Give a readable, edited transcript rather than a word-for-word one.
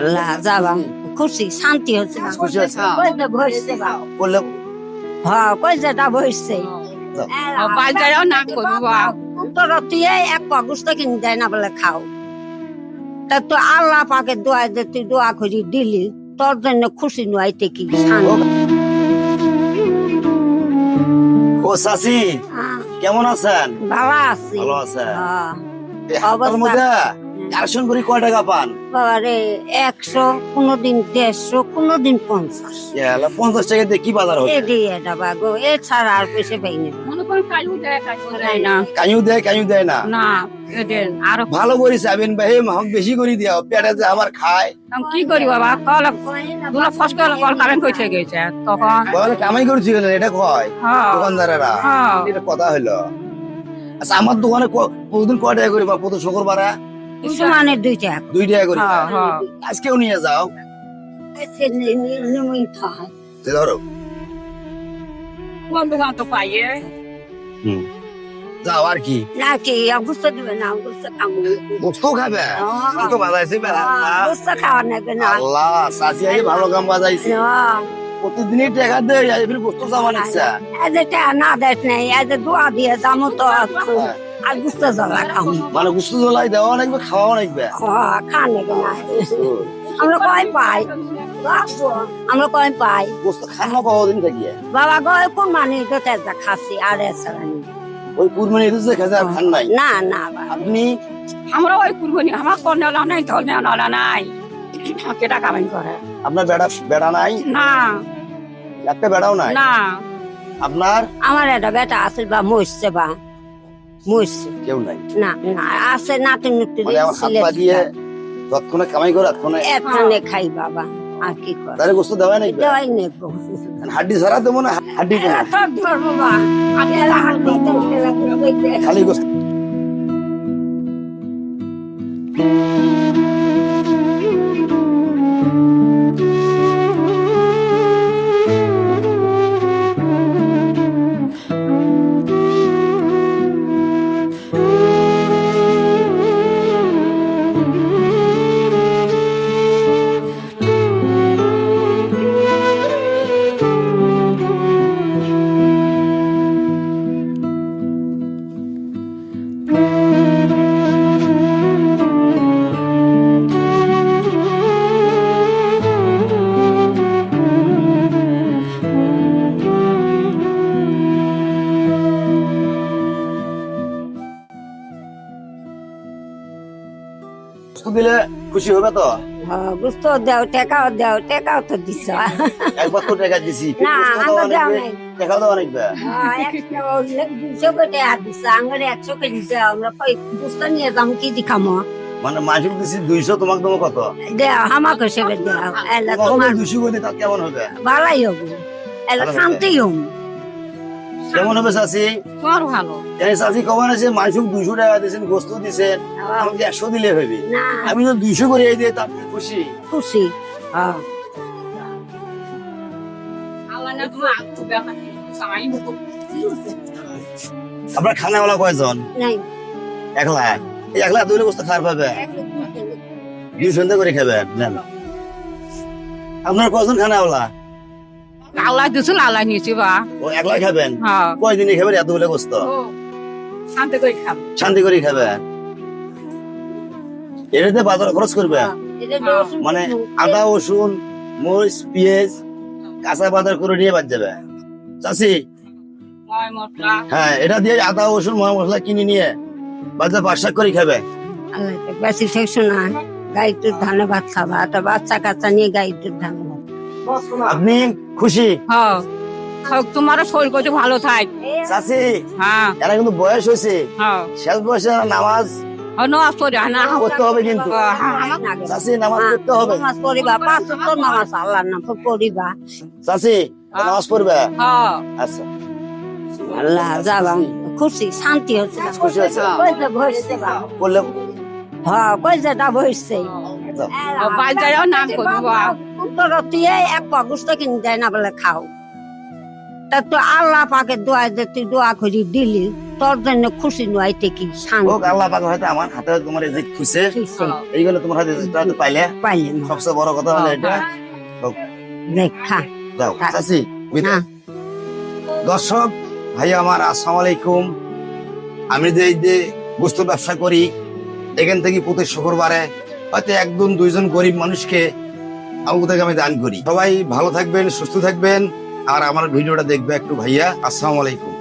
আল্লাহ যাবা খুশি শান্তি হচ্ছে না খুশি হচ্ছে? কইতে বসছে বা বললে হ্যাঁ কইতেটা বসছে বাজারেও না করবো তোর তুই এক পাগুস্ত কিনে দেয় না বলে খাও তা তো আল্লাহ পাকে দোয়া যে তুই দোয়া করি দিলি তোর জন্য খুশি নয়তে কি শান্তি ও চাচি হ্যাঁ, কেমন আছেন? ভালো আছি ভালো আছেন? হ্যাঁ এই হাতের মধ্যে কালেকশন করে কয় টাকা পান? বাবারে 100 কোনদিন 150 কোনদিন 50 এলা 50 টাকা দিয়ে কি বাজার এ হচ্ছে? দিয়ে এটা বাগো এ ছাড়া আর পয়সা পাই না মনে করেন কাজু দেয় না কাইও দেয় না। না এদের আরো ভালো করিস আবিন ভাই মাহক বেশি করে দিও পেটে যে আবার খায়। আমি কি করি বাবা কল দুলা ফসকে কল কারেন্ট হয়ে গেছে তখন বলে কামাই করছি এটা কয় হ্যাঁ। দোকানদারেরা হ্যাঁ। এটা কথা হইলো। আচ্ছা আমার দোকানে প্রতিদিন কয় টাকা করি বা প্রতি শুক্রবারে? সমানের 2 টাকা 2 টাকা করি। হ্যাঁ, হ্যাঁ। আজকেও নিয়ে যাও। এসে নিমই খায় যে ধরো কোন দোকান তো পাইয়ে যাও আর কি নাকি অবস্থা দিবে না অবস্থা কামু গোস্ত খাবে আমি তো বাজাইছি বেলা অবস্থা খাওয়া নাকি না আল্লাহ সাসি আই ভালো কাম বাজাইছি প্রতিদিনই টাকা দেয় এবার গোস্ত সামান ইচ্ছা এদেরটা না দেখ নাই এদের দোয়া দিয়ে যাবো তো আর বুঝতে জ্বালা খাম মানে গোস্ত জ্বলাই দেওয়া লাগবে খাওয়া লাগবে খান নাকি না আমরা কয় পাই আমরা কয় পাই গোস্ত খান না কতদিন থাকিয়ে বাবা গয় কোন মানে তো তেজা খাসি আর এছাড়া নেই। ওই কুরবানি ঈদ যে খাজা খান নাই না না বাবা আপনি আমরা ওই কুরবানি আমার কোন নেওয়া নাই ধর নেওয়া নাই কেটা কামাই করে আপনার বেড়া নাই না একটা বেড়াও নাই না আপনার আমার একটা বেটা আছে বা মরছে বা মরছে কেউ নাই না না আছে নাতি নুতি মানে আমার হাত পা দিয়ে যতক্ষণে কামাই করে ততক্ষণে এখানে খাই বাবা আর কি কর তারে গোস্ত দেওয়া নাই দেওয়াই নেবো হাড্ডি ছাড়া দেবো না হাড্ডি কোনো তোর ধরবো বা আমি এলা হাত দিতে খালি গোস্ত গোস্ত দিলে খুশি হবে তো বুঝতো দেও টাকাও তো দিছ একবার তো টাকা দিছি না, আমরা দেওয়া নাই। টাকা দেওয়া লাগবে 200 কোটি হাত দিছ আঙরে 100 কেজি দাও আমরা কই বুঝতো নিয়ে যাম কি দিখামো মানে মাসুক দিছি 200 তোমাকে দেবো কত দেও আমাকে সেবে দেও এলা তোমার 200 করে তার কেমন হবে ভালাই হবো এলা ভালো হবে। শান্তি হম কেমন হবে চাচি তোমার ভালো এই চাচি কমান আছে মাসুক 200 টাকা দিয়েছেন গোস্ত দিয়েছেন আমাকে 100 দিলে হবে না আমি তো 200 করে এই দিয়ে তার খুশি খুশি হ্যাঁ আল্লাহ না তোমার আত্ম ব্যাপার সামাই মতো আপনার খানাওয়ালা কয়জন নাই একলা একলা দুইলে গোস্ত খাওয়ার পাবে 200 করে খাবেন নেন আপনার কয়জন খানাওয়ালা আল্লাহ দিছিল আল্লাহ নিয়েছি বা ও একলাই খাবেন হ্যাঁ কয়দিনই খাবেন এতগুলো গোস্ত শান্তি করে খাবো শান্তি করে খাবেন এটাতে বাজার খরচ করবে মানে আদা রসুন মরিচ পেঁয়াজ কাঁচা বাজার করে নিয়ে বাদ যাবে চাষি ময় মশলা হ্যাঁ এটা দিয়ে আদা রসুন ময় মশলা কিনে নিয়ে বাজার বাসাক করে খাবে আল্লাহ বেশি ঠেকছো না গাই দুধ ধানে ভাত খাবা একটা বাচ্চা কাচ্চা নিয়ে গাই দুধ ধানে ভাত আপনি খুশি হ্যাঁ তোমারও শরীর করছে ভালো থাক চাষি হ্যাঁ এরা কিন্তু বয়স হয়েছে হ্যাঁ শেষ বয়সে নামাজ নওয়াজ পড়ে না করতে হবে কিন্তু চাষি নামাজ পড়তে হবে নামাজ পড়িবা 5 ওয়াক্ত নামাজ আল্লাহর নাম পড়িবা চাষি নামাজ পড়বে হ্যাঁ আচ্ছা আল্লাহ যাবা খুশি শান্তি হচ্ছে না খুশি হচ্ছে? কইতে বসছে বা করলে হ্যাঁ কইতেটা বসছে বাজারেও নাম করবো তোর তুই এক পাগুস্ত কিনে দেয় না বলে খাও তা তো আল্লাহ পাকে দোয়া যে তুই দোয়া করি দিলি তোর জন্য খুশি নয়তে কি হোক আল্লাহ পাক হয়তো আমার হাতে তোমার রিজিক খুঁজছে এইগুলো তোমার হাতে রিজিকটা হয়তো পাইলে পাইলেন সবচেয়ে বড় কথা হলো এটা দেখা যাও চাচি না দর্শক ভাই আমার আসসালামু আলাইকুম। আমি যে এই যে গোস্ত ব্যবসা করি এখান থেকে প্রতি শুক্রবারে হয়তো একজন দুইজন গরিব মানুষকে আমগো থেকে আমি দান করি। সবাই ভালো থাকবেন, সুস্থ থাকবেন, আর আমার ভিডিওটা দেখবে একটু ভাইয়া। আসসালামু আলাইকুম।